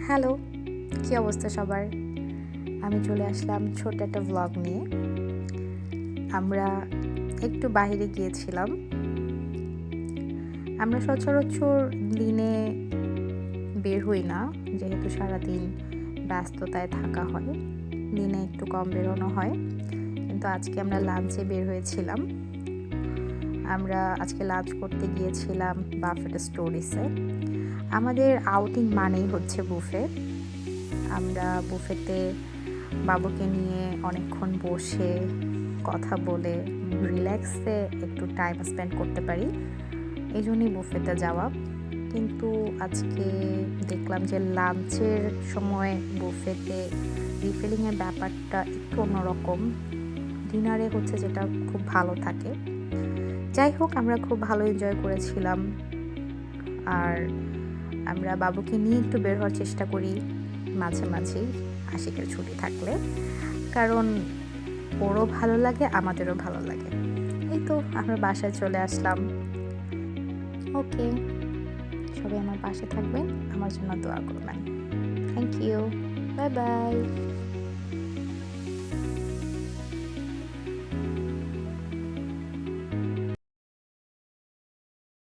Hello, কী অবস্থা সবার? আমি চলে আসলাম ছোট একটা ভ্লগ নিয়ে। আমরা একটু বাইরে গিয়েছিলাম। আমরা সচরাচর দিনে বের হই না, যেহেতু সারাদিন ব্যস্ততায় থাকা হয়। দিনে একটু কম বেরোনো হয়, কিন্তু আজকে আমরা লাঞ্চে বের হয়েছিলাম। আমরা আজকে লাঞ্চ করতে গিয়েছিলাম বাফেট স্টোরিসে। আমাদের আউটিং মানেই হচ্ছে বুফে। আমরা বুফেতে বাবুকে নিয়ে অনেকক্ষণ বসে কথা বলে রিল্যাক্সে একটু টাইম স্পেন্ড করতে পারি, এই জন্যই বুফেতে যাওয়া। কিন্তু আজকে দেখলাম যে লাঞ্চের সময় বুফেতে রিফিলিংয়ের ব্যাপারটা একটু অন্যরকম। ডিনারে হচ্ছে যেটা খুব ভালো থাকে। যাই হোক, আমরা খুব ভালো এনজয় করেছিলাম। আর আমরা বাবুকে নিয়ে একটু বের হওয়ার চেষ্টা করি মাঝে মাঝেই আশিকের ছুটি থাকলে, কারণ ওরও ভালো লাগে, আমাদেরও ভালো লাগে। এই তো আমরা বাসায় চলে আসলাম। ওকে, সবাই আমার পাশে থাকবেন, আমার জন্য দোয়া করবেন। Thank you, bye by.